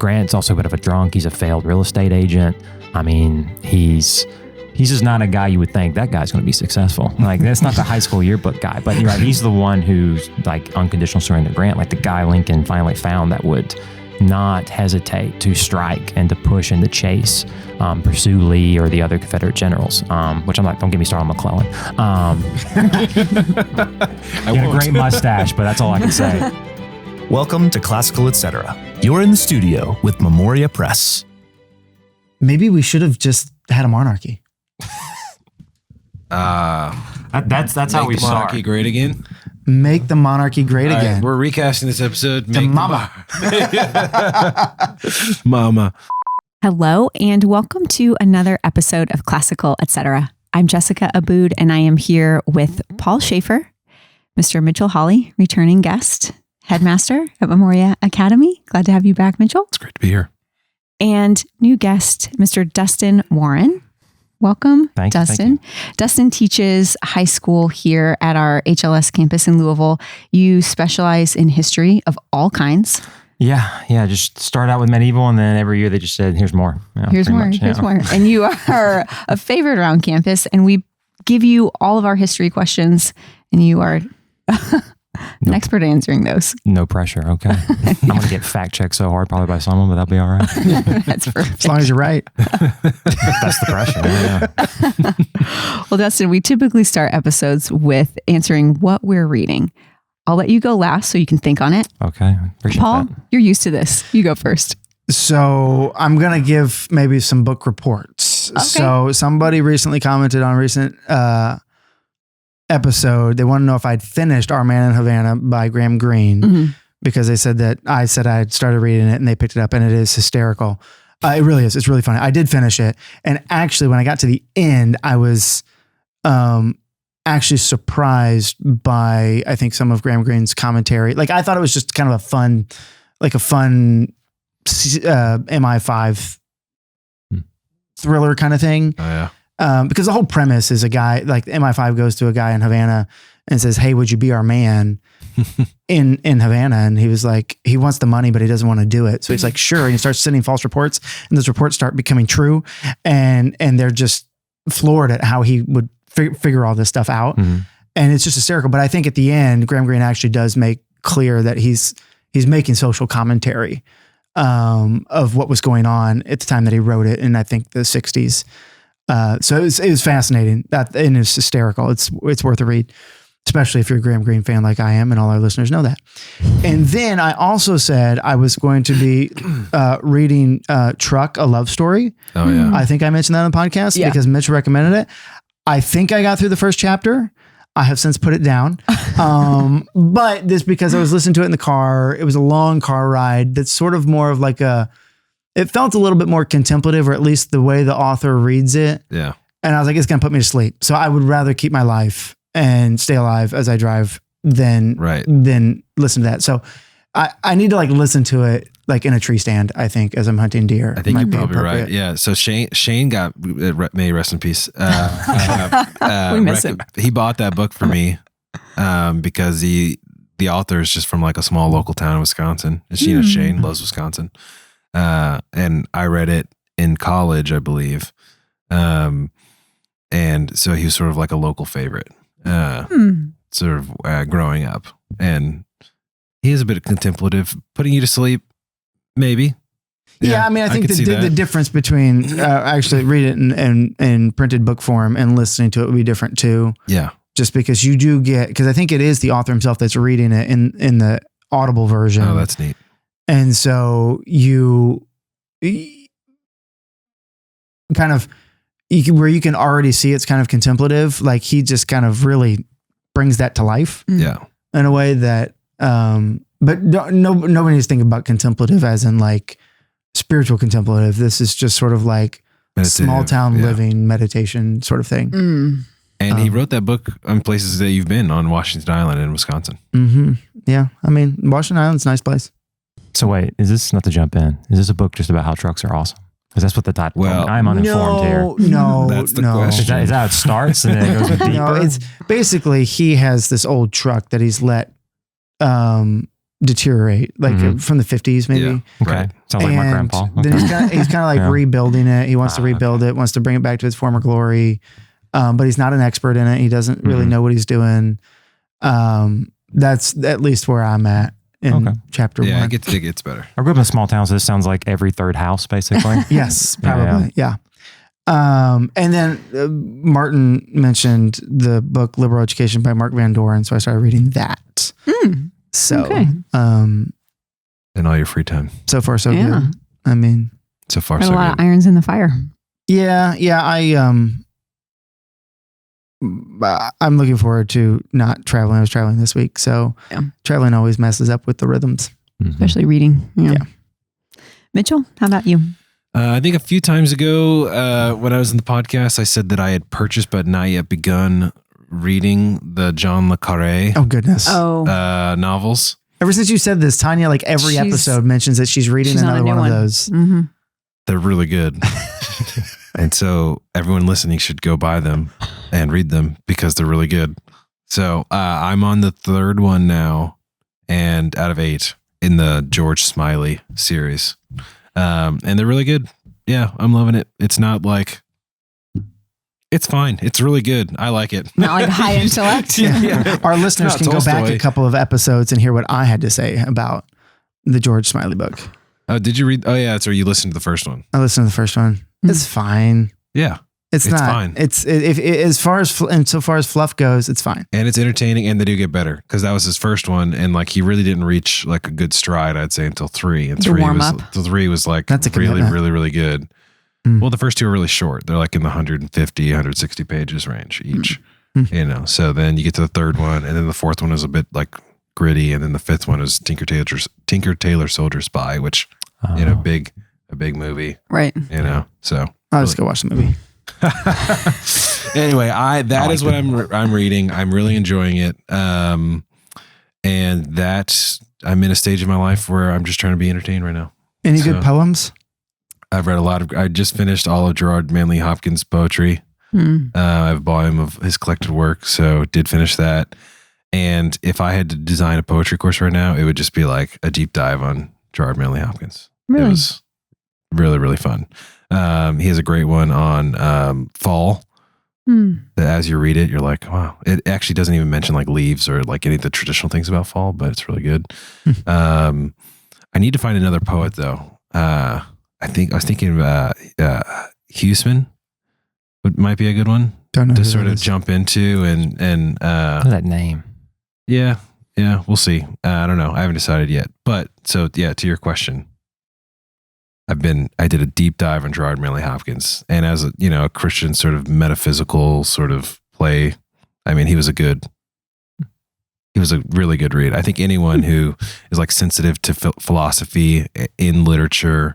Grant's also a bit of a drunk. He's a failed real estate agent. I mean, he's just not a guy you would think that guy's going to be successful. Like, that's not the high school yearbook guy, but he's the one who's like unconditional surrender Grant, like the guy Lincoln finally found that would not hesitate to strike and to push and to chase, pursue Lee or the other Confederate generals, which I'm like, don't get me started on McClellan. He had a great mustache, but that's all I can say. Welcome to Classical Etc. You're in the studio with Memoria Press. Maybe we should have just had a monarchy. That's how we Make the monarchy start. great again. Make the monarchy great All right, again. we're recasting this episode. To mama. Mama. Hello, and welcome to another episode of Classical Etc. I'm Jessica Aboud, and I am here with Paul Schaefer, Mr. Mitchell Hawley, returning guest, headmaster at Memoria Academy. Glad to have you back, Mitchell. It's great to be here. And new guest, Mr. Dustin Warren. Welcome, Thank you, Dustin. Dustin teaches high school here at our HLS campus in Louisville. You specialize in history of all kinds. Yeah. Just start out with medieval, and then every year they just said, "Here's more." Yeah, Here's pretty more. much, Here's yeah. more. And you are a favorite around campus, and we give you all of our history questions, and you are an expert at answering those. No pressure. Okay. I'm gonna get fact checked so hard, probably by someone, but that'll be all right. That's perfect. As long as you're right. That's the pressure. Yeah. Well, Dustin, we typically start episodes with answering what we're reading. I'll let you go last so you can think on it. Okay. Appreciate Paul, that. you're used to this. You go first. So I'm going to give maybe some book reports. Okay. So somebody recently commented on a recent episode. They want to know if I'd finished Our Man in Havana by Graham Greene, because they said that I said I had started reading it and they picked it up, and it is hysterical. It really is. It's really funny. I did finish it. And actually, when I got to the end, I was actually surprised by, I think, some of Graham Greene's commentary. Like, I thought it was just kind of a fun MI5 thriller kind of thing. Oh, yeah. Because the whole premise is a guy, like MI5 goes to a guy in Havana and says, "Hey, would you be our man in Havana?" And he was like, he wants the money, but he doesn't want to do it. So he's like, sure. And he starts sending false reports, and those reports start becoming true. And they're just floored at how he would figure all this stuff out. And it's just hysterical. But I think at the end, Graham Greene actually does make clear that he's making social commentary of what was going on at the time that he wrote it in, I think, the 60s. So it was fascinating. And it's hysterical. It's worth a read, especially if you're a Graham Greene fan like I am, and all our listeners know that. And then I also said I was going to be reading Truck, A Love Story. Oh, yeah. I think I mentioned that on the podcast because Mitch recommended it. I think I got through the first chapter. I have since put it down. But this because I was listening to it in the car. It was a long car ride that's sort of more of like it felt a little bit more contemplative, or at least the way the author reads it. Yeah. And I was like, it's going to put me to sleep. So I would rather keep my life and stay alive as I drive than listen to that. So I need to like listen to it like in a tree stand, I think, as I'm hunting deer. I think you're probably right. Yeah. So Shane got, may rest in peace. We miss him. He bought that book for me because the author is just from like a small local town in Wisconsin. And Shane loves Wisconsin. And I read it in college, I believe. And so he was sort of like a local favorite, sort of growing up. And he is a bit of contemplative, putting you to sleep, maybe. Yeah, I mean, I think the difference between actually read it in printed book form and listening to it would be different too. Yeah. Just because you do get, because I think it is the author himself that's reading it in the Audible version. Oh, that's neat. And so you kind of, where you can already see it's kind of contemplative, like he just kind of really brings that to life. Yeah. In a way that, but nobody needs to think about contemplative as in like spiritual contemplative. This is just sort of like small town living meditation sort of thing. And he wrote that book on places that you've been on Washington Island in Wisconsin. Yeah. I mean, Washington Island's a nice place. So wait, is this, not to jump in, is this a book just about how trucks are awesome? Because that's what the title. Well, I'm uninformed here. No, that's the question. Is that how it starts and then it goes deeper? No, it's basically he has this old truck that he's let deteriorate, like Mhm. from the 50s, maybe. Yeah. Okay. Right. Sounds like my And grandpa. then he's kind of like Yeah. rebuilding it. He wants to Ah, rebuild it, wants to bring it back to its former glory. But he's not an expert in it. He doesn't really Mhm. know what he's doing. That's at least where I'm at in Okay. chapter Yeah, 1. it gets better. I grew up in a small town, so this sounds like every third house, basically. Yes, Yeah, probably. Yeah. And then Martin mentioned the book Liberal Education by Mark Van Doren. So I started reading that. So, Okay. In all your free time. so far, so Yeah. good. I mean, So far, Got so a lot good. of irons in the fire. yeah, I'm looking forward to not traveling. I was traveling this week. So Yeah. traveling always messes up with the rhythms. Mhm. Especially reading. Yeah. Mitchell, how about you? I think a few times ago, when I was in the podcast, I said that I had purchased but not yet begun reading the John le Carré Oh, goodness. novels. Ever since you said this, Tanya, like every She's- episode mentions that she's reading she's on a another new one of one. those. Mm-hmm. They're really good. And so everyone listening should go buy them and read them because they're really good. So I'm on the third one now, and out of 8 in the George Smiley series. And they're really good. Yeah, I'm loving it. It's not like, it's fine. It's really good. I like it. Not like high intellect. Yeah. Our listeners Not can go back Tolstoy. a couple of episodes and hear what I had to say about the George Smiley book. Oh, did you read? Oh, yeah. So you listened to the first one. I listened to the first one. It's fine. Yeah. It's It's not. fine. It's as far as and so far as fluff goes, it's fine. And it's entertaining, and they do get better because that was his first one, and like he really didn't reach like a good stride, I'd say, until 3. And The 3 warm was up. 3 was like That's a really, commitment. really, really good. Mm. Well, the first 2 are really short. They're like in the 150, 160 pages range each. Mm. You know, so then you get to the third one, and then the fourth one is a bit like gritty, and then the fifth one is Tinker Tailor Soldier Spy, which you know, a big movie. Right. You know, so I'll just go watch the movie. anyway, that is what I'm reading. I'm really enjoying it. And I'm in a stage of my life where I'm just trying to be entertained right now. Any So- good poems? I've read I just finished all of Gerard Manley Hopkins' poetry. Hmm. I have a volume of his collected work, so did finish that. And if I had to design a poetry course right now, it would just be like a deep dive on Gerard Manley Hopkins. Really? It was really, really fun. He has a great one on fall. Hmm. That as you read it, you're like, wow. It actually doesn't even mention like leaves or like any of the traditional things about fall, but it's really good. I need to find another poet though. I was thinking Huseman might be a good one Don't know to who sort that of is. jump into and that name. yeah, we'll see. I don't know. I haven't decided yet. But so yeah, to your question, I did a deep dive on Gerard Manley Hopkins, and as a Christian sort of metaphysical sort of play, I mean, he was a really good read. I think anyone who is like sensitive to philosophy in literature,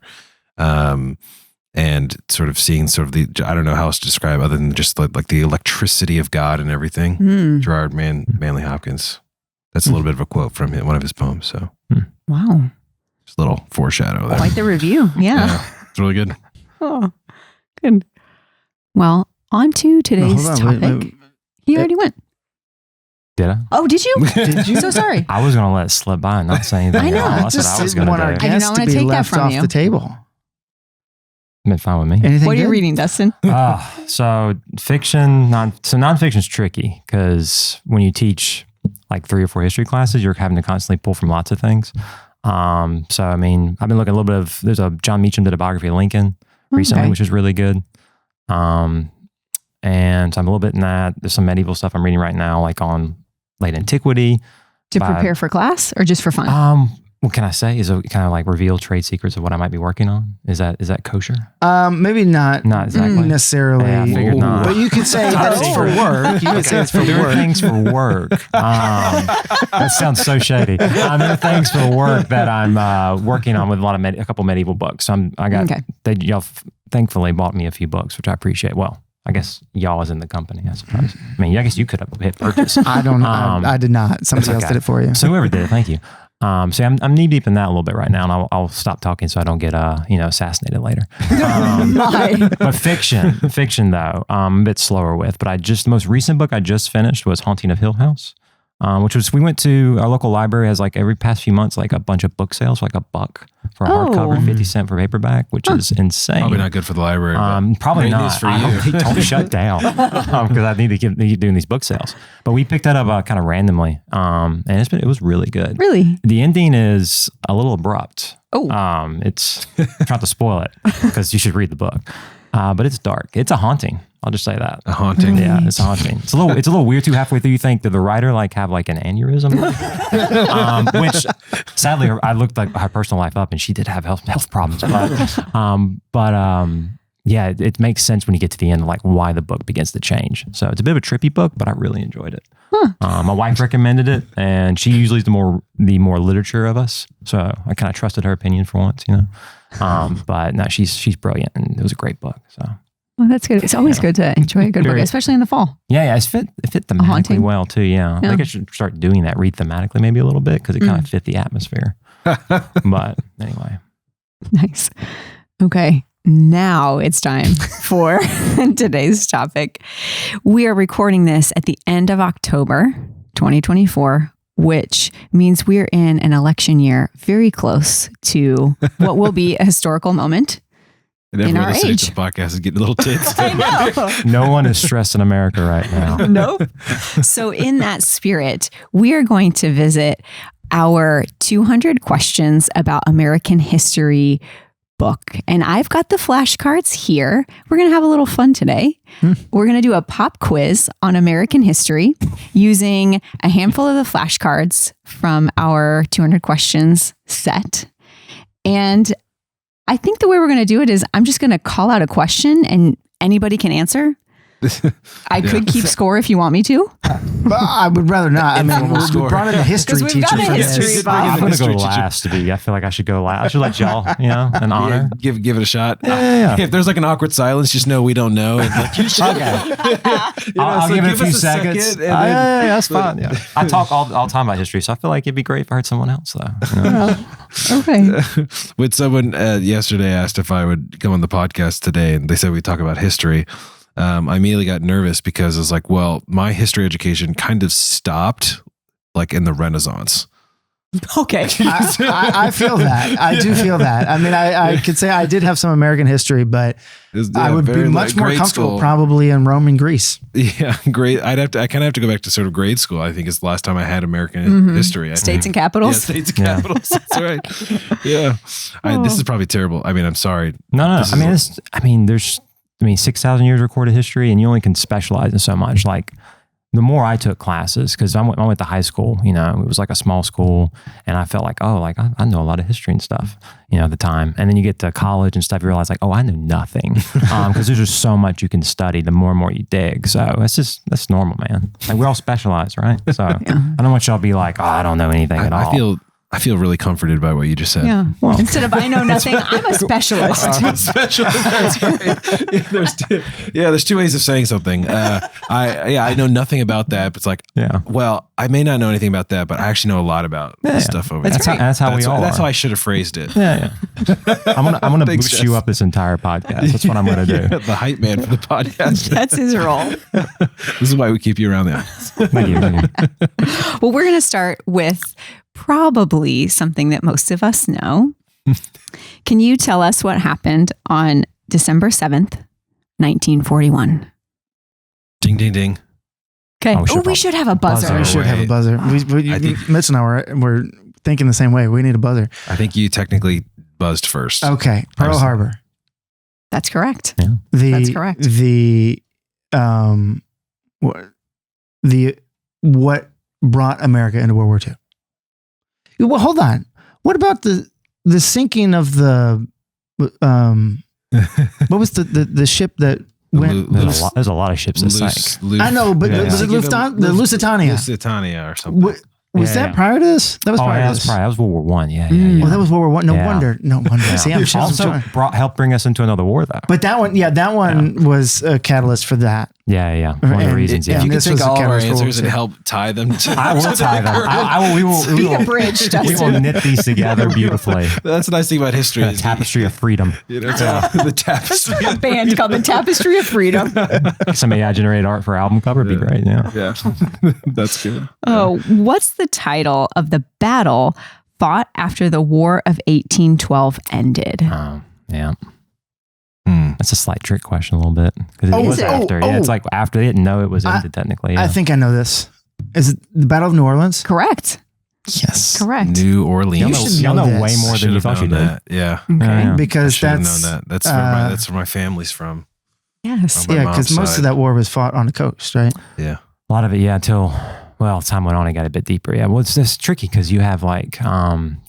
and sort of seeing sort of I don't know how else to describe other than just like the electricity of God and everything. Hmm. Gerard Manley Hopkins. That's a little bit of a quote from one of his poems. So Wow. just a little foreshadow there. Quite the review. Yeah. It's really good. Oh, good. Well, on to No, today's hold on, topic. wait. He already went. Did I? Oh, did you? Did you? So sorry. I was going to let it slip by and not say anything. I know. at all. I That's what just I was didn't going want our to do. I do guests not to wanna be take that left from off you. the table. Been fine with me. Anything What are you good? reading, Dustin? So fiction, nonfiction's tricky because when you teach like 3 or 4 history classes, you're having to constantly pull from lots of things. So I mean, I've been looking a little bit of. There's a John Meacham did a biography of Lincoln recently, Okay. which is really good. And so I'm a little bit in that. There's some medieval stuff I'm reading right now, like on late antiquity. To By- prepare for class or just for fun? What can I say? Is it kind of like reveal trade secrets of what I might be working on? Is that kosher? Maybe not Not exactly. necessarily. Yeah, I figured not. But you could say that it's for work. You could say it's for There are work. things for work. That sounds so shady. There are things for work that I'm working on with a couple medieval books. Okay. Y'all thankfully bought me a few books, which I appreciate. Well, I guess y'all is in the company, I suppose. I mean, I guess you could have hit purchase. I don't know. I did not. Somebody else okay. did it for you. So whoever did it, thank you. So I'm knee deep in that a little bit right now, and I'll stop talking so I don't get assassinated later. Why? But fiction though, I'm a bit slower with. But the most recent book I just finished was Haunting of Hill House which was, we went to our local library, has like every past few months, like a bunch of book sales for like $1 for a hardcover, 50 cents for paperback, which is insane. Probably not good for the library. Probably not. For I you. hope they don't shut down because I need to keep doing these book sales. But we picked that up kind of randomly, and it was really good. Really? The ending is a little abrupt. Oh. It's not to spoil it because you should read the book. But it's dark. It's a haunting. I'll just say that. A haunting. Yeah, it's a haunting. It's a little weird too. Halfway through, you think, did the writer have like an aneurysm? Which sadly, I looked like her personal life up, and she did have health problems. But yeah, it makes sense when you get to the end, like why the book begins to change. So it's a bit of a trippy book, but I really enjoyed it. My wife recommended it, and she usually is the more literature of us. So I kind of trusted her opinion for once, But no, she's brilliant, and it was a great book. So. Well, that's good. It's always good to enjoy a good book, especially in the fall. Yeah, it fit thematically well too. Yeah. I think I should start doing that, read thematically maybe a little bit because it kind of fit the atmosphere. But anyway. Nice. Okay. Now it's time for today's topic. We are recording this at the end of October 2024, which means we're in an election year very close to what will be a historical moment. And in everyone our listening age. to the podcast is getting little tits. I know. No one is stressed in America right now. Nope. So in that spirit, we are going to visit our 200 questions about American history book. And I've got the flashcards here. We're going to have a little fun today. We're going to do a pop quiz on American history using a handful of the flashcards from our 200 questions set. And I think the way we're going to do it is I'm just going to call out a question and anybody can answer. I could keep score if you want me to. But I would rather not. I mean, we brought in a history we've teacher got a for history this. buff. I'm going to go History teacher. last. I feel like I should go last. I should let y'all, an honor. Give it a shot. Yeah. If there's like an awkward silence, just know we don't know. And like, you should. Okay. so I'll give it a give few us a seconds. second, and Yeah, then- that's fine. Yeah. I talk all the time about history, so I feel like it'd be great if I heard someone else, though. Okay. When someone yesterday asked if I would come on the podcast today, and they said we talk about history, I immediately got nervous because I was like, well, my history education kind of stopped like in the Renaissance. Okay. I feel that. I do feel that. I mean, I could say I did have some American history, but I would be much more comfortable probably in Rome and Greece. Yeah, great. I kind of have to go back to sort of grade school. I think it's the last time I had American history. I States think. and capitals. Yeah, states and capitals. That's right. Yeah. This is probably terrible. I mean, I'm sorry. No. There's 6,000 years of recorded history, and you only can specialize in so much. Like, the more I took classes, because I went to high school, it was like a small school, and I felt like, I know a lot of history and stuff, at the time. And then you get to college and stuff, you realize like, I know nothing, because there's just so much you can study the more and more you dig. So that's normal, man. Like, we're all specialized, right? So I don't want y'all to be like, I don't know anything at all. I feel really comforted by what you just said. Yeah. Well, instead of I know nothing, I'm a specialist. That's right. There's two ways of saying something. I know nothing about that, but it's like, well, I may not know anything about that, but I actually know a lot about this stuff over there. That's how we all That's are. how I should have phrased it. Yeah. I'm gonna boost you up this entire podcast. That's what I'm gonna do. The hype man for the podcast. That's his role. This is why we keep you around the office. Thank you. Well, we're going to start with probably something that most of us know. Can you tell us what happened on December 7th, 1941? Ding, ding, ding. Okay. Oh, We should have a buzzer. We should have a buzzer. Mitch and I we're thinking the same way. We need a buzzer. I think you technically buzzed first. Okay. Pearl Harbor. That's correct. Yeah. That's correct. What brought America into World War II? Well, hold on. What about the sinking of the what was the ship that went? There's a lot of ships that sank. I know, but was it Lufthansa? The Lusitania. Lusitania or something. Was that prior to this? That was prior to this. That was World War One. Yeah. Well, that was World War One. No wonder. Yeah. See, I'm also helped bring us into another war, though. But that one was a catalyst for that. Yeah. One of the And reasons. it- Yeah. If you and can this take was a all of our counter school answers and too. help tie them to I will tie them. We will. Be a bridge, We Dustin. will knit these together beautifully. That's the nice thing about history. Is Tapestry of freedom. you know, the tapestry. A band called the Tapestry of Freedom. Somebody generate art for album cover would be great. Yeah. Yeah, that's good. Oh, what's the title of the battle fought after the War of 1812 ended? Yeah. That's a slight trick question a little bit because it Oh, was is it? after. Oh, Yeah, it's oh. like after they didn't know it was ended technically. Yeah. I think I know this. Is it the Battle of New Orleans? Correct. Yes. Correct. New Orleans. should y'all know know way this. more than you thought you did. That. Yeah, Okay. Yeah. I Because should have that's known that. That's where my family's from. Yes. My yeah, mom's because most side. of that war was fought on the coast, right? Yeah. A lot of it, yeah, until time went on, it got a bit deeper. Yeah, well, it's just tricky because you have like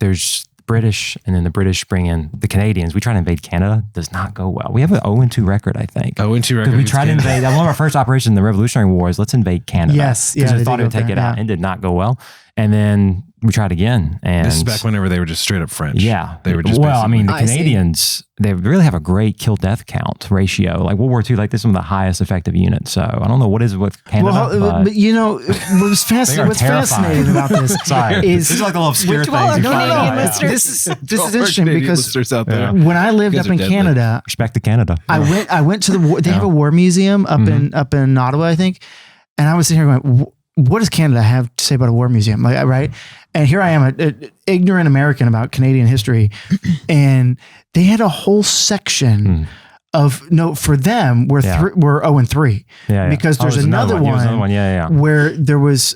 there's British, and then the British bring in the Canadians. We try to invade Canada, does not go well. We have an 0-2 record, I think. 0-2 record. We tried to invade. One of our first operations in the Revolutionary War is let's invade Canada. Yes, because yeah, we they thought did it would go take there, it out. yeah. It did not go well, and then we tried again. And This is back whenever they were just straight up French. yeah, They were just well. I mean, the I see. Canadians they really have a great kill death count ratio. Like World War II, like this is some of the highest effective units. So I don't know what is it with Canada. Well, but you know, what's They are fascinating terrifying. about this Sorry, is this is like a little obscure Which all things. are you find Canadian out, yeah. listeners. this is interesting because listeners out there. when I lived You up guys in are deadly. Canada, Respect to Canada. I went to the war. They have a war museum up Mm-hmm. in Ottawa, I think, and I was sitting here going, "What does Canada have to say about a war museum?" Like, right? And here I am, an ignorant American about Canadian history, and they had a whole section of for them we're 0-3 Yeah, because there's another Yeah, there's another one one. Yeah. where there was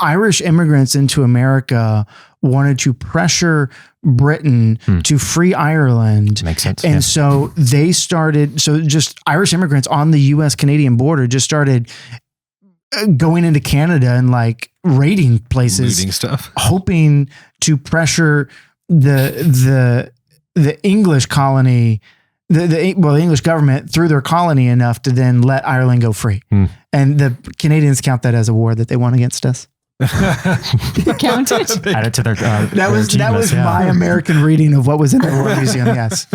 Irish immigrants into America wanted to pressure Britain to free Ireland. Makes sense. And yeah. so they started, just Irish immigrants on the US Canadian border just started going into Canada and like raiding places, Looting stuff. hoping to pressure the English colony, the English government through their colony enough to then let Ireland go free. And the Canadians count that as a war that they won against us. Counted. Add it to their That was my American reading of what was in the War Museum. Yes,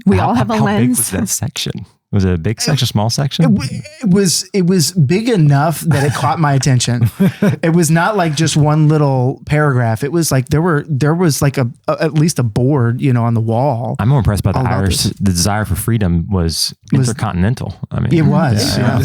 We all have a How big lens. was that section? Was it a big section, small section? it was big enough that it caught my attention. It was not like just one little paragraph. It was like there was like at least a board, on the wall. I'm more impressed by the All about Irish. this. The desire for freedom was intercontinental. I mean, It was. Yeah.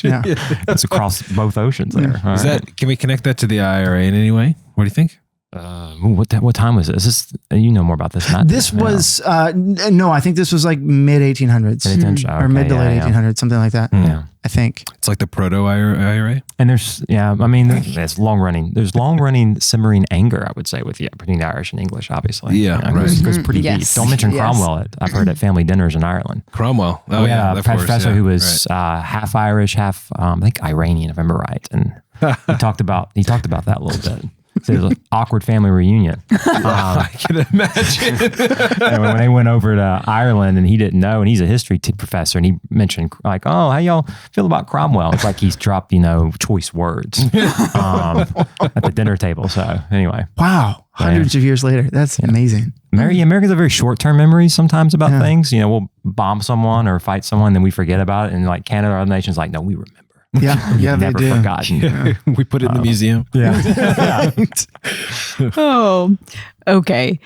Yeah. It's across both oceans there. All Is right. that? Can we connect that to the IRA in any way? What do you think? What time was it? Is this? You know more about this than I do. This was no, I think this was like mid 1800s Mid-1800s. or mid to Okay, late yeah, yeah. 1800s, something like that. Yeah. I think. It's like the proto IRA. And there's, I mean, there's long running simmering anger, I would say, between the Irish and English, obviously. Yeah, It goes pretty Yes. deep. Don't mention Yes. Cromwell. I've heard at family dinners in Ireland. Cromwell. Oh, yeah, of course, professor yeah, who was half Irish, half I think Iranian, if I remember right, and he talked about that a little bit. So it was an awkward family reunion. I can imagine. And when they went over to Ireland, and he didn't know, and he's a history professor, and he mentioned like, "Oh, how y'all feel about Cromwell?" It's like he's dropped choice words at the dinner table. So anyway, Wow, hundreds of years later, that's amazing. Americans have very short-term memories sometimes about things. We'll bomb someone or fight someone, then we forget about it. And like Canada or other nations, like, no, we remember. Yeah, yeah, they Never do. forgotten. We put it in the museum. Yeah. Oh, okay.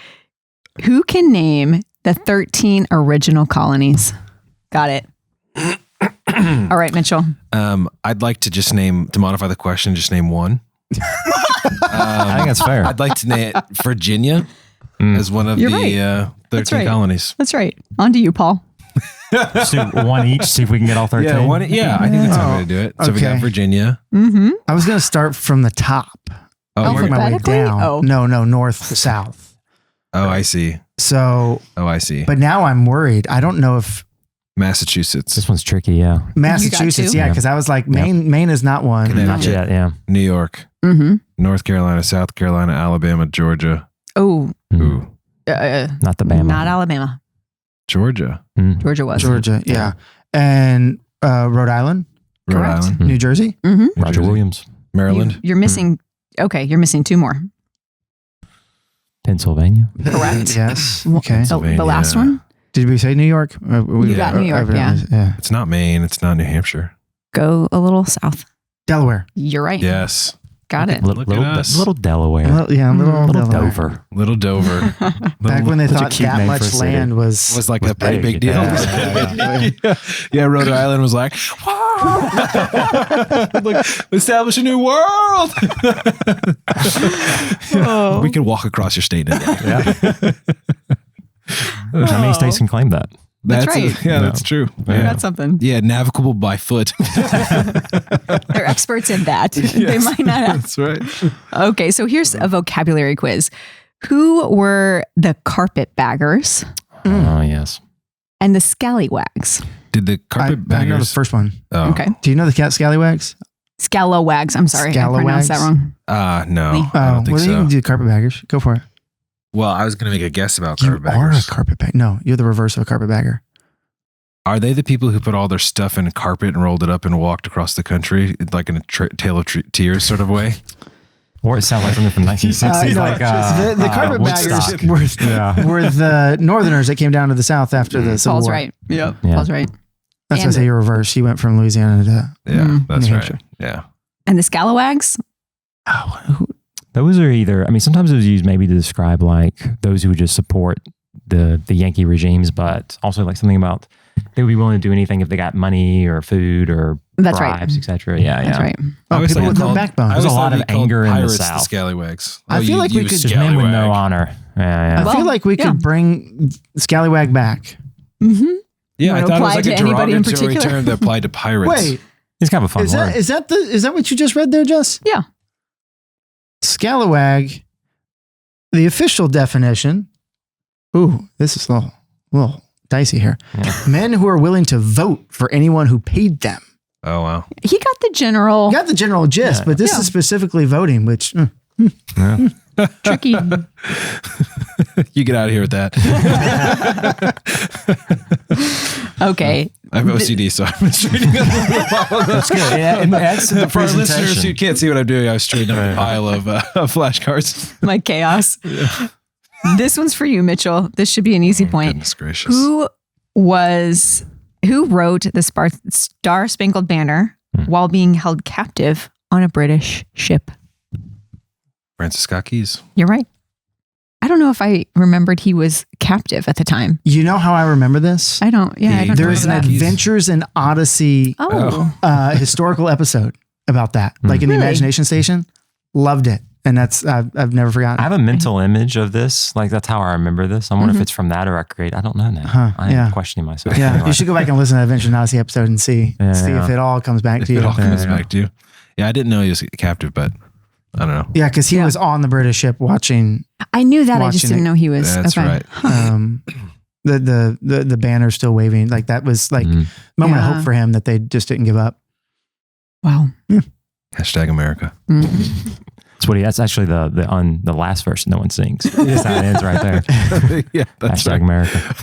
Who can name the 13 original colonies? Got it. All right, Mitchell. I'd like to modify the question, just name one. I think that's fair. I'd like to name Virginia as one of You're the 13 right. colonies. That's right. On to you, Paul. So one each, see if we can get all 13. Yeah, I think that's how I'm going to do it. So we got Okay. Virginia. Mm-hmm. I was going to start from the top. Oh, Work my way Alphabetically? down. Oh. No, north to south. I see. So, I see. but now I'm worried. I don't know if Massachusetts, This one's tricky, yeah. Massachusetts, two? yeah, because I was like, Maine is not one. Connecticut. Not yet, yeah. New York, Mm-hmm. North Carolina, South Carolina, Alabama, Georgia. Oh, Ooh, Not the Bama. not Alabama. Georgia, Georgia was. Georgia, yeah. And Rhode Island, Rhode Correct. Island, New Jersey. Mm-hmm. New Roger Jersey, Williams. Maryland. You're missing. Okay, you're missing two more. Pennsylvania. Correct. Yes. Okay. The last one? Did we say New York? You got New York, yeah. It's not Maine. It's not New Hampshire. Go a little south. Delaware. You're right. Yes. Got it. Look at us. Little Delaware. Little Little Delaware. Dover. Little Dover. Back when they Such a thought cute that name much for a city. land was was like Was a pretty big. big deal. Yeah. Rhode Island was like, "Whoa!" Like, establish a new world. We could walk across your state now. How many states can claim that? That's right. Yeah, No. that's true. You got something. Yeah, navigable by foot. They're experts in that. They might not have. That's right. Okay, so here's a vocabulary quiz. Who were the carpetbaggers Oh, yes. and the scallywags? Did the I know the carpetbaggers? first one. Oh. Okay. Do you know the cat scallywags? Scalawags. I'm sorry. I pronounced that wrong. No, Me. I don't think well, you so. can do carpetbaggers. Go for it. Well, I was going to make a guess about You are a carpetbaggers. carpetbagger. No, you're the reverse of a carpetbagger. Are they the people who put all their stuff in a carpet and rolled it up and walked across the country like in a Tale of Tears sort of way? Or it sounds like something from 1960s. No, like the carpetbaggers Woodstock. were the Northerners that came down to the South after the Civil Paul's War. right. Yep. Yeah. Paul's right. That's why I And- say you're reverse. He went from Louisiana to. Yeah, that's New right. Hampshire. Yeah. And the scalawags? Those are either, I mean, sometimes it was used maybe to describe like those who would just support the Yankee regimes, but also like something about they would be willing to do anything if they got money or food or That's right. bribes, etc. Yeah, That's yeah. right. Oh, always people thought with he no called- backbone. There's a always lot thought of he called anger in the pirates South. The scallywags. I feel like we could- Just men with no scallywag. honor. Yeah, I yeah. feel like we yeah. could bring Scallywag back. Mm-hmm. Yeah, I Wanna thought it was apply like to a anybody in derogatory particular? term that applied to pirates. Wait, It's kind of a fun word. is that what you just read there, Jess? Yeah. Scallywag, the official definition. Ooh, this is a little dicey here. Yeah. Men who are willing to vote for anyone who paid them. Oh, wow. He got the general Got the general gist, Yeah. but this Yeah. is specifically voting, which Yeah. tricky. You get out of here with that. Okay. I have OCD, so I'm straightening up. That's good. Yeah, it adds to the For our listeners presentation. who can't see what I'm doing, I was straightening up a pile of flashcards. My chaos. This one's for you, Mitchell. This should be an easy point. Goodness gracious. Who wrote the Star Spangled Banner while being held captive on a British ship? Francis Scott Keys. You're right. I don't know if I remembered he was captive at the time. you know how I remember this? I don't. Yeah, I don't There know is an that. Adventures in Odyssey historical episode about that, like in the Really? Imagination Station. Loved it, and that's I've never forgotten. I have a mental image of this. Like that's how I remember this. I wonder if it's from that or I create. I don't know now. Huh, I yeah. am questioning myself. Yeah, Anyway. you should go back and listen to the Adventures in Odyssey episode and see Yeah. if it all comes back If to you. it all comes Yeah. back to you. Yeah, I didn't know he was captive, but I don't know. Yeah, because he Yeah. was on the British ship watching I knew that. I just Watching didn't it. know he was. That's okay. right. the banner still waving. Like that was like Mhm. a moment of Yeah. hope for him that they just didn't give up. Wow. Hashtag America. Mhm. That's actually the last verse no one sings. That's how it ends right there. Yeah, that's Hashtag right. America.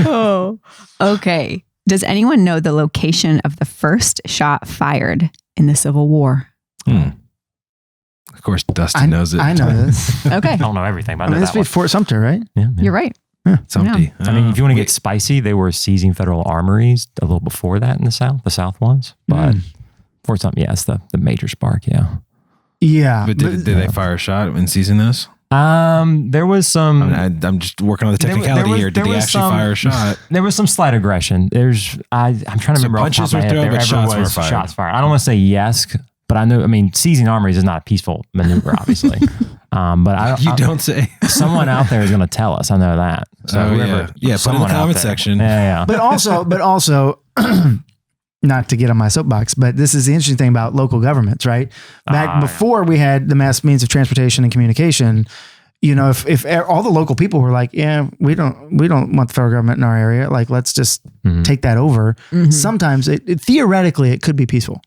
Oh. Okay. Does anyone know the location of the first shot fired in the Civil War? Of course, Dusty I knows it. I know this. Okay. I don't know everything, but I I know mean, this that would one. be Fort Sumter, right? Yeah, yeah. You're right. It's empty. I mean, if you want to get spicy, they were seizing federal armories a little before that in the South. The South was, but Fort Sumter, yeah, it's the major spark. Yeah. Yeah. But did they fire a shot in seizing this? There was some. I'm just working on the There technicality was- here. Did there they was actually some- fire a shot? There was some slight aggression. I'm trying to remember. off the top punches of my were head, thrown, there but ever shots were was fired. shots fired. I don't want to say yes, but I know. I mean, seizing armories is not a peaceful maneuver, obviously. But You don't say. Someone out there is going to tell us. I know that. So Oh, whoever, yeah. Yeah, put in the someone out comment there. section. Yeah, yeah. but also, not to get on my soapbox, but this is the interesting thing about local governments, right? Back before we had the mass means of transportation and communication, you know, if all the local people were like, yeah, we don't want the federal government in our area, like let's just take that over. Sometimes it theoretically it could be peaceful.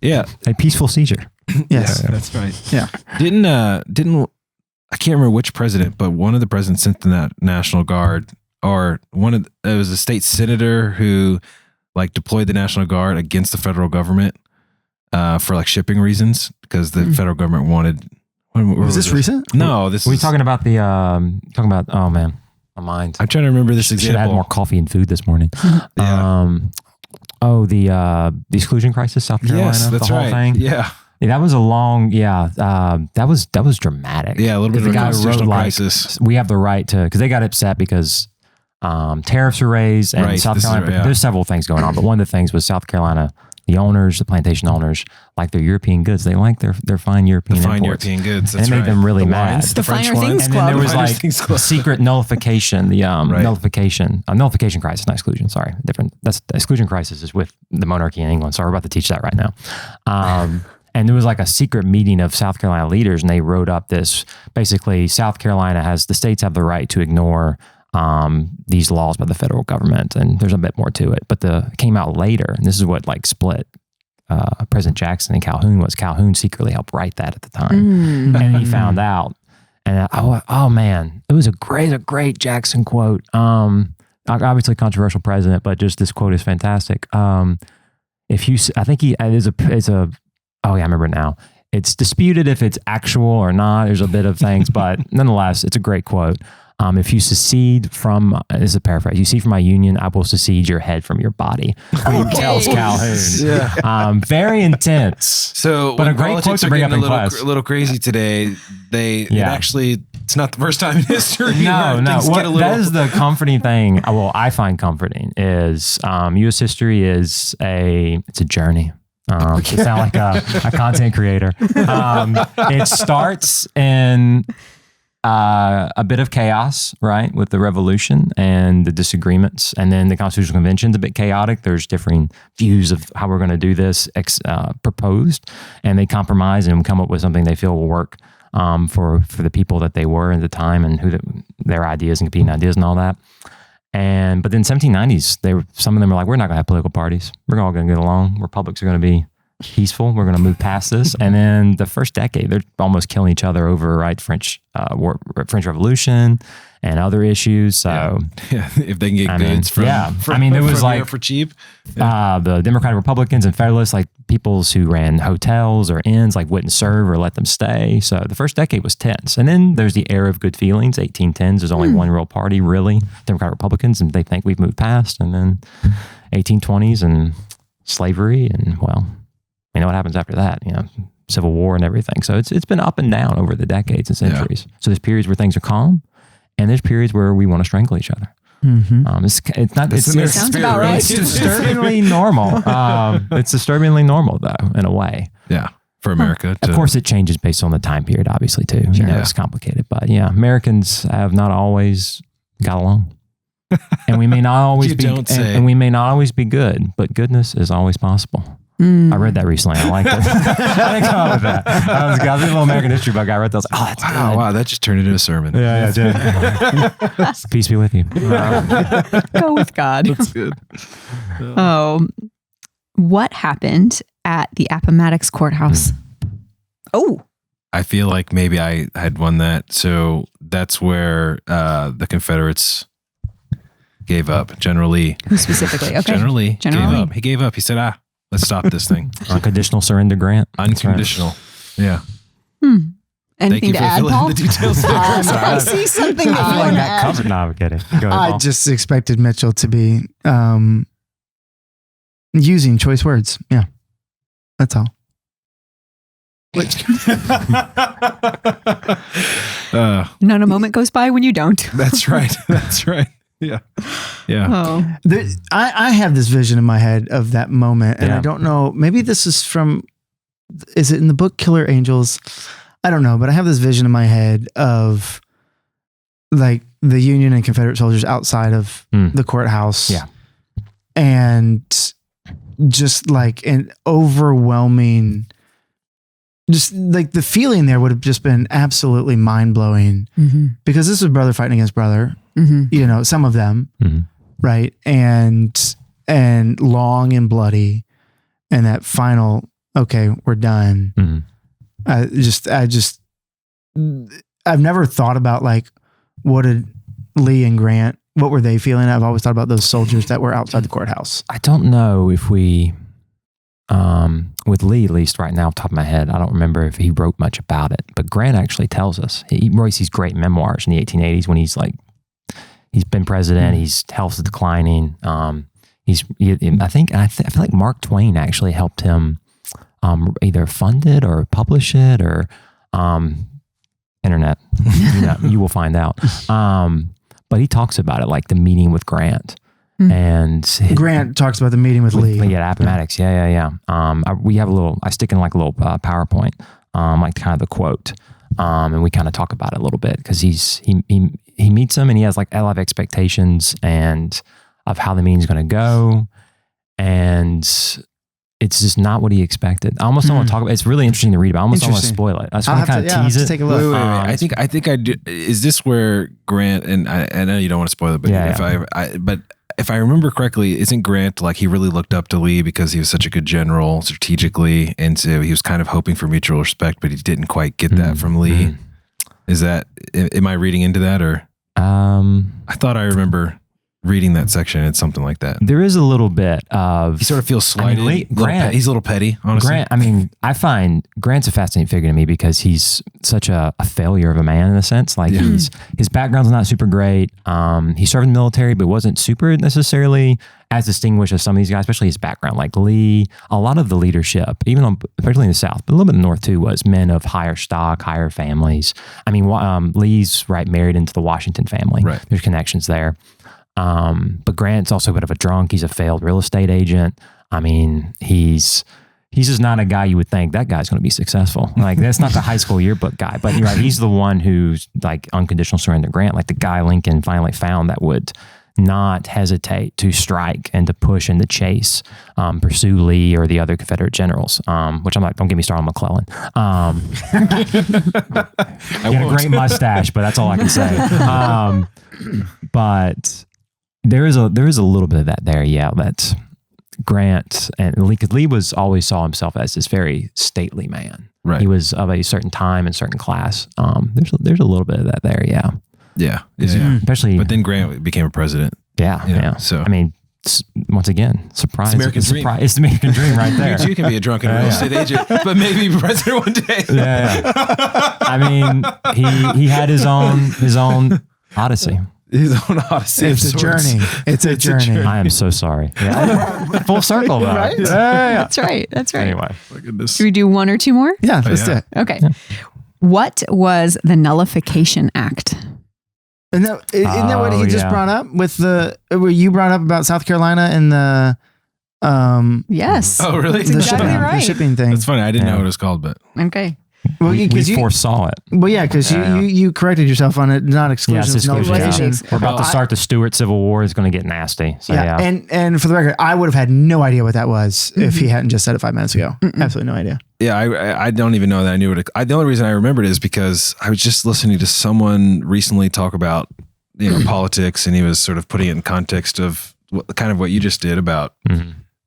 Yeah. A peaceful seizure. Yes. That's right. Yeah. Didn't I can't remember which president, but one of the presidents sent the National Guard, or it was a state senator who like deployed the National Guard against the federal government for like shipping reasons because the federal government wanted. Was this recent? No, this Were you is talking about the? Oh man, my mind. I'm trying to remember this Should have had example. more coffee and food this morning. Yeah. The exclusion crisis, South Carolina. Yes, that's the whole right. thing. Yeah. Yeah, that was a long. that was dramatic. Yeah, a little bit of The a guy wrote constitutional like, crisis. we have the right to, because they got upset because tariffs were raised and Right, South this is Carolina. right, yeah. There's several things going on, but one of the things was South Carolina. The owners, the plantation owners, like their European goods. They like their fine European The fine imports. European goods. And That's it made right. them really The mad. wines, The French Finer wines. Things And then there was Finer like Things Club. secret nullification, the Right. nullification crisis, not exclusion. Sorry, different. That's the exclusion crisis is with the monarchy in England. So we're about to teach that right now. And there was like a secret meeting of South Carolina leaders, and they wrote up this. Basically, South Carolina the states have the right to ignore these laws by the federal government, and there's a bit more to it. But it came out later, and this is what like split President Jackson and Calhoun. Was Calhoun secretly helped write that at the time, and he found out. And oh man, it was a great Jackson quote. Obviously controversial president, but just this quote is fantastic. If you, I think oh yeah, I remember it now. It's disputed if it's actual or not. There's a bit of things, but nonetheless, it's a great quote. If you secede from, this is a paraphrase, you secede from my union, I will secede your head from your body. He tells Calhoun. Yeah. Very intense. So, But when a great quote politics to are bring up getting in class. a little crazy today. It's not the first time in history. No. where things get a little- That is the comforting thing. Well, I find comforting is U.S. history is it's a journey. To sound like a content creator. It starts in a bit of chaos, right, with the revolution and the disagreements, and then the Constitutional Convention's a bit chaotic. There's differing views of how we're going to do this proposed, and they compromise and come up with something they feel will work for the people that they were at the time and their ideas and competing ideas and all that. But then 1790s, some of them were like, we're not going to have political parties. We're all going to get along. Republics are going to be peaceful. We're going to move past this. And then the first decade, they're almost killing each other over French Revolution and other issues. So yeah, if they can get goods from there was like for cheap. The Democratic Republicans and Federalists, like peoples who ran hotels or inns, like wouldn't serve or let them stay. So the first decade was tense. And then there's the era of good feelings, 1810s. There's only one real party, really, Democratic Republicans, and they think we've moved past. And then 1820s and slavery, and well, you know what happens after that, Civil War and everything. So it's been up and down over the decades and centuries. So there's periods where things are calm, and there's periods where we want to strangle each other. Mm-hmm. It's not. It sounds about right. It's disturbingly normal. It's disturbingly normal, though, in a way. Yeah, for America. Of course, it changes based on the time period, obviously, too. It's complicated, but yeah, Americans have not always got along, and we may not always and we may not always be good, but goodness is always possible. I read that recently. I liked it. I didn't come up with that. I was a little American history book. I read that. I was like, oh, that's good. Wow, that just turned into a sermon. Yeah, it did. Peace be with you. Go with God. That's good. Oh, what happened at the Appomattox Courthouse? Oh, I feel like maybe I had won that. So that's where the Confederates gave up. General Lee. who specifically? Okay. General Lee gave General Lee. up. He gave up. He said, let's stop this thing. Unconditional surrender grant. Unconditional. Yeah. Anything to add, filling Paul? in the details there. I see something that I you feel want like to that add. covered. No, I'm kidding. Go ahead, I Paul. just expected Mitchell to be using choice words. Yeah, that's all. Not a moment goes by when you don't. That's right. That's right. Yeah. Yeah. Oh, I have this vision in my head of that moment, and Yeah. I don't know. Maybe this is is it in the book Killer Angels? I don't know, but I have this vision in my head of like the Union and Confederate soldiers outside of the courthouse. Yeah. And just like an overwhelming, just like the feeling there would have just been absolutely mind blowing because this was brother fighting against brother. Some of them, right? And long and bloody, and that final, okay, we're done. I've never thought about like, what did Lee and Grant, what were they feeling? I've always thought about those soldiers that were outside the courthouse. I don't know if we, with Lee, at least right now, off the top of my head, I don't remember if he wrote much about it, but Grant actually tells us. He writes these great memoirs in the 1880s when he's like, He's been president. His health is declining. I feel like Mark Twain actually helped him either fund it or publish it or internet. You will find out. But he talks about it, like the meeting with Grant. And Grant talks about the meeting with Lee. Lee at Appomattox. Yeah. I stick in like a little PowerPoint, like kind of the quote. And we kind of talk about it a little bit because he meets him and he has like a lot of expectations and of how the meeting's going to go. And it's just not what he expected. I almost don't want to talk about it. It's really interesting to read about. I almost don't want to spoil it. I just want to kind of tease it. Take a look. Wait. I think I do. Is this where Grant, and I know you don't want to spoil it, but if I remember correctly, isn't Grant like he really looked up to Lee because he was such a good general strategically, and so he was kind of hoping for mutual respect, but he didn't quite get that from Lee. Is that, am I reading into that, or I thought I remember reading that section. It's something like that. There is a little bit of, he sort of feels slighted. Grant, he's a little petty, honestly. Grant, I find Grant's a fascinating figure to me because he's such a failure of a man in a sense. Like his background's not super great. He served in the military, but wasn't super necessarily as distinguished as some of these guys, especially his background. Like Lee, a lot of the leadership, especially in the South, but a little bit in the North too, was men of higher stock, higher families. Lee's married into the Washington family. Right. There's connections there. But Grant's also a bit of a drunk. He's a failed real estate agent. He's just not a guy you would think that guy's going to be successful. Like that's not the high school yearbook guy, but you're right. He's the one who's like unconditional surrender Grant, like the guy Lincoln finally found that would not hesitate to strike and to push and to chase, pursue Lee or the other Confederate generals, which I'm like, don't get me started on McClellan. He had a great mustache, but that's all I can say. But there is a little bit of that there. Yeah. That Grant and Lee, because Lee always saw himself as this very stately man. Right. He was of a certain time and certain class. There's a little bit of that there. Yeah. Yeah. Especially, but then Grant became a president. Yeah. So once again, surprise. It's American dream. It's the American dream right there. You too can be a drunken real estate agent, but maybe be president one day. Yeah. He had his own odyssey. His own odyssey. It's a journey. It's a journey. I am so sorry. Yeah. Full circle though. Right? Yeah. That's right. Anyway. My goodness. Should we do one or two more? Yeah, let's do it. Okay. What was the Nullification Act? Isn't that what he just brought up with where you brought up about South Carolina and the yes. Oh, really? That's exactly the shipping thing. That's funny. I didn't know what it was called, but Okay. Well, we you foresaw it. Well, yeah, because you corrected yourself on it, not exclusion. Yes, nullification. We're about to start the Stuart Civil War. It's going to get nasty. So, yeah. And for the record, I would have had no idea what that was if he hadn't just said it 5 minutes ago. Absolutely no idea. yeah, I don't even know that I knew what the only reason I remembered is because I was just listening to someone recently talk about politics, and he was sort of putting it in context of what you just did about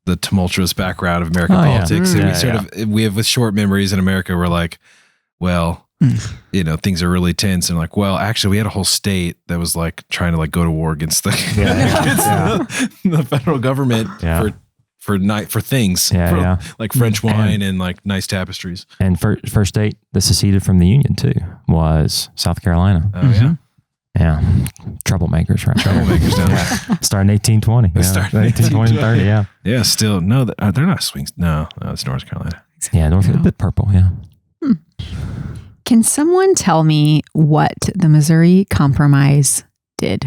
the tumultuous background of American politics. And we have with short memories in America, we're like, well, things are really tense, and like, well, actually, we had a whole state that was like trying to like go to war against the the federal government for things, like French wine and like nice tapestries. And first state that seceded from the Union too was South Carolina. Oh yeah. Yeah, troublemakers, right? Troublemakers down there. Starting 1820. Yeah. Starting 1820 and 30, yeah. Yeah, still, no, they're not swings. No, it's North Carolina. Yeah, a bit purple, yeah. Can someone tell me what the Missouri Compromise did?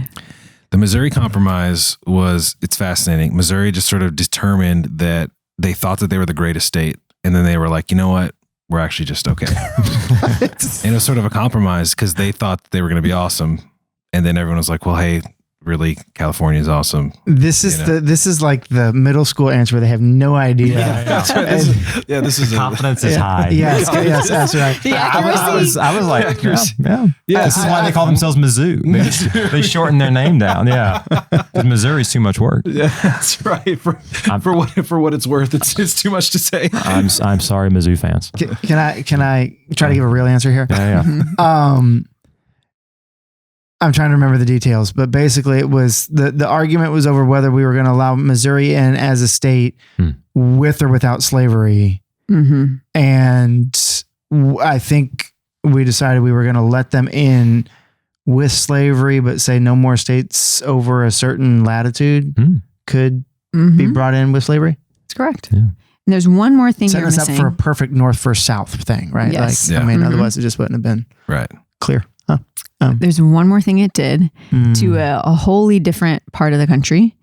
The Missouri Compromise it's fascinating. Missouri just sort of determined that they thought that they were the greatest state. And then they were like, you know what? We're actually just okay. And it was sort of a compromise because they thought that they were going to be awesome. And then everyone was like, well, hey, really, California is awesome. This is like the middle school answer where they have no idea. This is confidence is high. Yes, that's right. The accuracy. I was like, yeah. This is why they call themselves Mizzou. They shorten their name down. Yeah, because Missouri's too much work. Yeah, that's right. For what it's worth, it's too much to say. I'm sorry, Mizzou fans. Can I try to give a real answer here? Yeah. I'm trying to remember the details, but basically it was the argument was over whether we were going to allow Missouri in as a state with or without slavery. Mm-hmm. And I think we decided we were going to let them in with slavery, but say no more states over a certain latitude could be brought in with slavery? That's correct. Yeah. And there's one more thing Setting you're us missing. up for a perfect north versus south thing, right? Yes. Like, Yeah. I mean, otherwise it just wouldn't have been Right. clear. Huh. There's one more thing it did to a wholly different part of the country.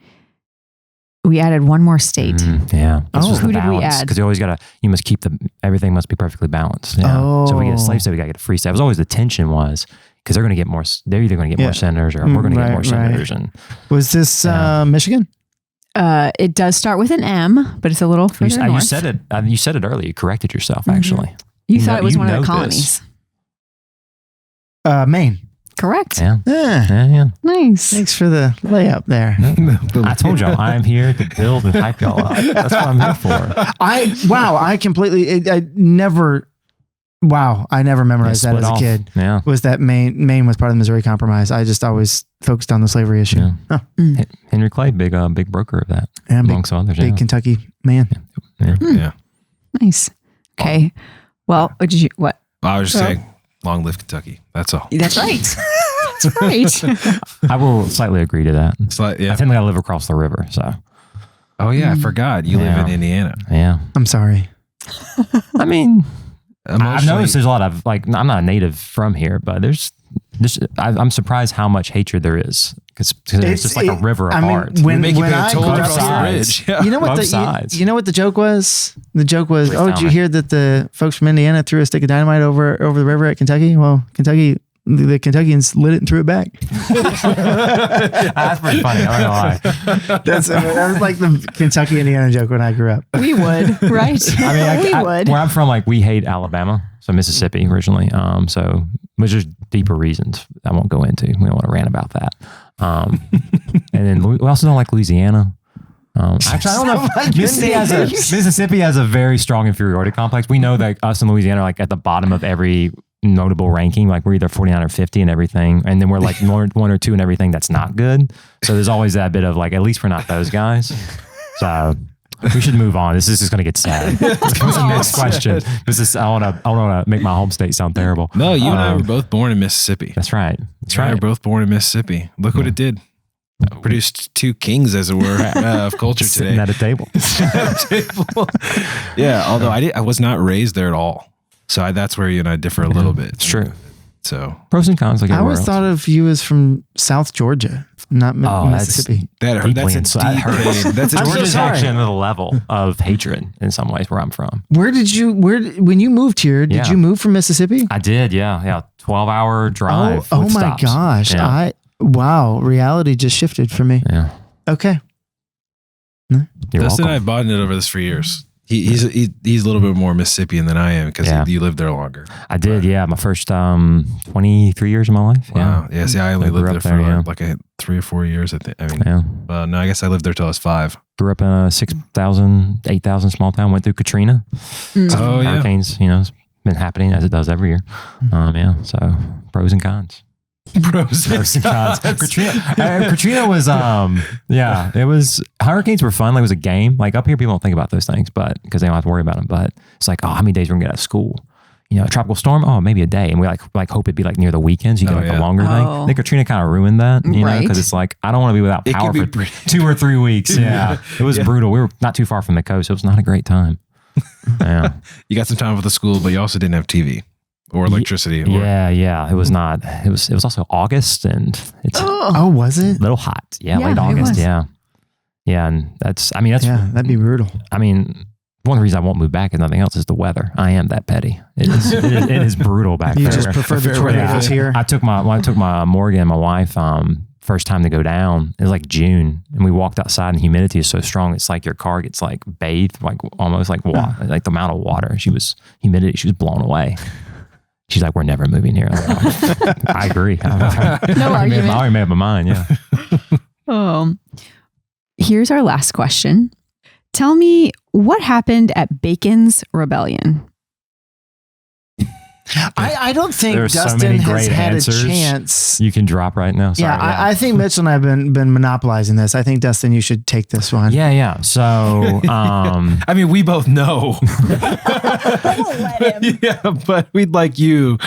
We added one more state. Yeah. Who did we add? Because you must keep everything must be perfectly balanced. Yeah. So we get a slave state, we got to get a free state. It was always the tension was because they're going to get more, they're either going to get more senators or we're going to get more senators. And was this Michigan? It does start with an M, but it's a little further north. you said it earlier. You corrected yourself, actually. You thought it was one of the know colonies. Maine. Correct. Yeah. Yeah. Nice. Thanks for the layup there. I told y'all I am here to build and hype y'all up. That's what I'm here for. I never memorized that as a kid. Yeah. Was that Maine was part of the Missouri Compromise? I just always focused on the slavery issue. Yeah. Huh. Henry Clay, big broker of that, Yeah, amongst others. big Kentucky man. Yeah. Nice. Okay. Well, what? I was just saying, long live Kentucky. That's all. That's right. That's right. I will slightly agree to that. It's like, yeah. I think I live across the river, so Oh yeah, I forgot. You live in Indiana. yeah. I'm sorry. I mean, I've Emotionally- noticed there's a lot of I'm not a native from here, but I'm surprised how much hatred there is because it's just like a river of art. When make you pay a I toll grew across up the here, bridge. Yeah. you know what Both sides. you know what the joke was? The joke was, Please oh, tell did you me. hear that the folks from Indiana threw a stick of dynamite over the river at Kentucky? Well, the Kentuckians lit it and threw it back. That's pretty funny. I'm not gonna lie. That was like the Kentucky Indiana joke when I grew up. We would, right? We would. Where I'm from, we hate Alabama, so Mississippi originally. So which there's deeper reasons I won't go into. We don't want to rant about that. And then we also don't like Louisiana. Actually, I don't know. Mississippi has a very strong inferiority complex. We know that us and Louisiana are at the bottom of every notable ranking. We're either 49 or 50 and everything, and then we're one or two and everything that's not good. So there's always that bit of at least we're not those guys. So we should move on. This is just going to get sad. Let's go to the next question. I want to make my home state sound terrible. No, you and I were both born in Mississippi. That's right. That's We right. were both born in Mississippi. Look what it did. Produced two kings, as it were, of culture Sitting today. at a table. Yeah, although I was not raised there at all. So that's where you and I differ a little bit. It's true. So Pros and cons. I always thought of you as from South Georgia, not Mississippi. that's Deeply a inside. deep That hurts. pain. That's a I'm so Georgia's sorry. actually another level of hatred in some ways where I'm from. When you moved here, did Yeah. you move from Mississippi? I did, yeah. 12-hour drive. Oh with my stops. gosh. Yeah. Wow. Reality just shifted for me. Yeah. Okay. You're Dustin welcome. and I have bonded over this for years. He's a little bit more Mississippian than I am because Yeah. you lived there longer. I did, yeah. My first 23 years of my life. Wow. Yeah. See, I only I grew lived there up for there, yeah. like 3 or 4 years. I think. I mean, Yeah. no, I guess I lived there till I was 5. Grew up in a 6,000, 8,000 small town. Went through Katrina. Oh yeah. Hurricanes, it's been happening as it does every year. Yeah. So pros and cons. Pros and cons. Katrina was, it was, hurricanes were fun. It was a game. Up here, people don't think about those things, but because they don't have to worry about them. But it's how many days we're gonna get out of school? A tropical storm? Oh, maybe a day. And we hope it'd be near the weekends. You get a longer thing. I think Katrina kind of ruined that, Right. because it's I don't want to be without It power can for be 2 or 3 weeks. Yeah. It was brutal. We were not too far from the coast. It was not a great time. Yeah. You got some time with the school, but you also didn't have TV or electricity. Or, Yeah. It was not. It was also August, and it's Oh, was it? a little hot. Yeah, Yeah, late it August. was. Yeah. And that's Yeah, that'd be brutal. one of the reasons I won't move back is nothing else is the weather. I am that petty. It is brutal back You there. just prefer the tornadoes here? I took my Morgan and my wife first time to go down. It was June, and we walked outside, and humidity is so strong. It's your car gets bathed, almost water, the amount of water. She was blown away. She's we're never moving here. I agree. No I argument. already made up my mind. Yeah. Here's our last question. Tell me what happened at Bacon's Rebellion. I don't think There's so Dustin many has great had answers. a chance. You can drop right now. Sorry, Yeah, I think Mitchell and I have been monopolizing this. I think, Dustin, you should take this one. Yeah. So, I mean, we both know. Yeah, but we'd like you.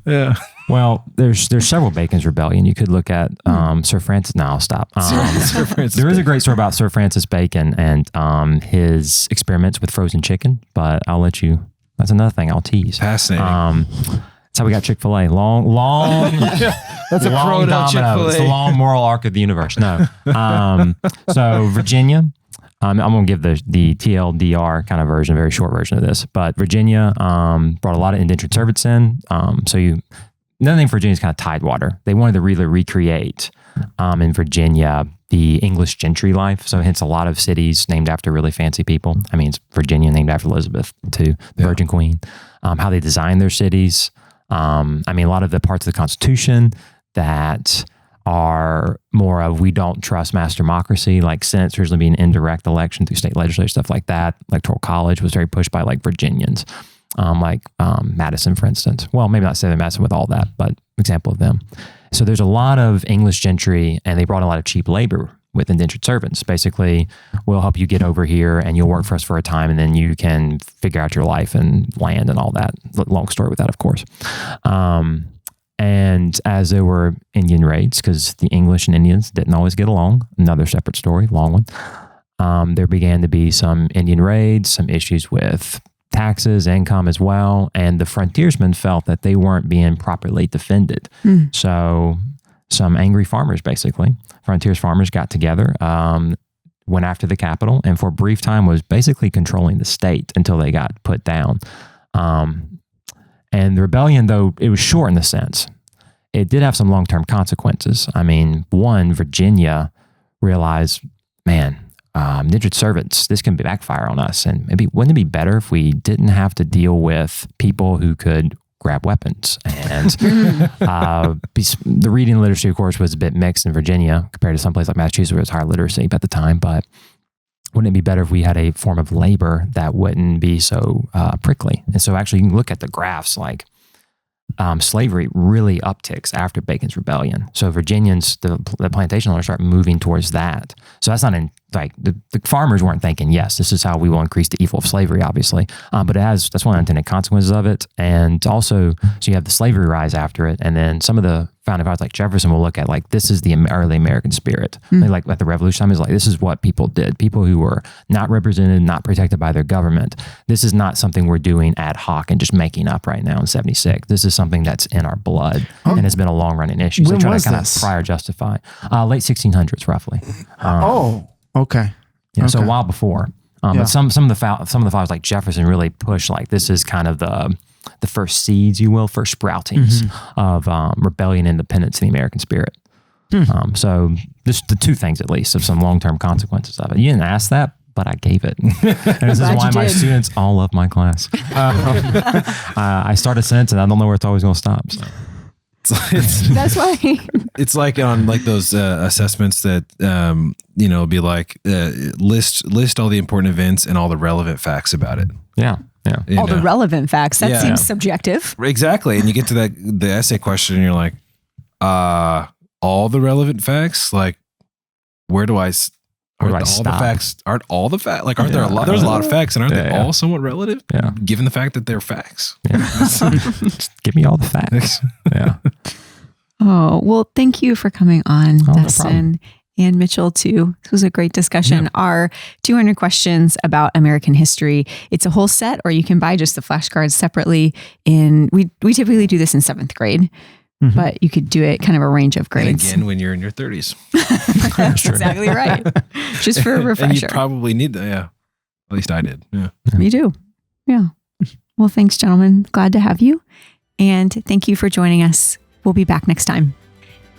Yeah. Well, there's several Bacon's Rebellion. You could look at Sir Francis. No, I'll stop. Sir Francis there is a Bacon. great story about Sir Francis Bacon and his experiments with frozen chicken, but I'll let you. That's another thing I'll tease. Fascinating. That's how we got Chick-fil-A. Long. That's a long proto domino. Chick-fil-A. It's the long moral arc of the universe. No. So Virginia. I'm going to give the TLDR kind of version, very short version of this. But Virginia brought a lot of indentured servants in. Another thing for Virginia is kind of tidewater. They wanted to really recreate in Virginia the English gentry life. So hence a lot of cities named after really fancy people. I mean, it's Virginia named after Elizabeth too, the Virgin Queen. How they designed their cities. I mean, a lot of the parts of the Constitution that are more of we don't trust mass democracy, like Senate's usually being indirect election through state legislature, stuff like that. Electoral college was very pushed by like Virginians, like Madison, for instance. Well, maybe not Southern Madison with all that, but example of them. So there's a lot of English gentry, and they brought a lot of cheap labor with indentured servants. Basically, we'll help you get over here and you'll work for us for a time, and then you can figure out your life and land and all that. Long story with that, of course. And as there were Indian raids, because the English and Indians didn't always get along, another separate story, long one, there began to be some Indian raids, some issues with taxes, income as well, and the frontiersmen felt that they weren't being properly defended. So some angry farmers, basically, frontiers farmers got together, went after the capital, and for a brief time was basically controlling the state until they got put down. And the rebellion, though it was short in the sense, it did have some long-term consequences. I mean, one, Virginia realized, man, indentured servants, this can backfire on us. And maybe wouldn't it be better if we didn't have to deal with people who could grab weapons? And the reading literacy, of course, was a bit mixed in Virginia compared to some place like Massachusetts where it was higher literacy at the time. But wouldn't it be better if we had a form of labor that wouldn't be so prickly? And so actually you can look at the graphs, like slavery really upticks after Bacon's Rebellion. So Virginians, the plantation owners start moving towards that. So that's not the farmers weren't thinking, yes, this is how we will increase the evil of slavery, obviously. But that's one of the unintended consequences of it. And also, so you have the slavery rise after it. And then some of the founding fathers like Jefferson will look at like, this is the early American spirit. Like at the revolution time is like, this is what people did. People who were not represented, not protected by their government. This is not something we're doing ad hoc and just making up right now in 76. This is something that's in our blood and has been a long running issue. So When try was to kind this? of prior justify. Late 1600s, roughly. Okay. Yeah, so a Okay. while before. But some of the fathers like Jefferson really push like this is kind of the first seeds, you will, first sproutings of rebellion, independence, and the American spirit. So this the two things at least of some long-term consequences of it. You didn't ask that, but I gave it. And this is why my students all love my class. I start a sentence and I don't know where it's always going to stop. So. That's why. It's like on like those assessments that be like list all the important events and all the relevant facts about it. Yeah. You All the know? relevant facts. That Yeah. seems subjective. Exactly. And you get to the essay question and you're like, all the relevant facts? Like, where do I Where do I all stop? the facts? Aren't all the facts? Like, aren't there a lot? Yeah. There's a lot of facts, and aren't they Yeah. all somewhat relative? Yeah. Given the fact that they're facts. Yeah. Just give me all the facts. Yeah. Oh, well, thank you for coming on, Oh, no Dustin problem. and Mitchell, too. This was a great discussion. Our 200 questions about American history. It's a whole set, or you can buy just the flashcards separately. We typically do this in 7th grade, but you could do it kind of a range of And grades. again, when you're in your 30s. That's exactly right. Just for a And you refresher. probably need that. Yeah. At least I did. Yeah. Me too. Yeah. Well, thanks, gentlemen. Glad to have you. And thank you for joining us. We'll be back next time.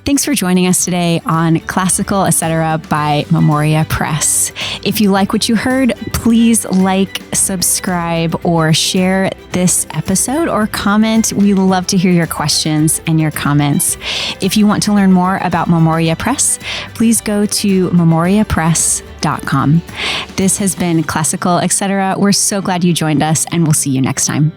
Thanks for joining us today on Classical Etc. by Memoria Press. If you like what you heard, please like, subscribe, or share this episode or comment. We love to hear your questions and your comments. If you want to learn more about Memoria Press, please go to memoriapress.com. This has been Classical Etc. We're so glad you joined us, and we'll see you next time.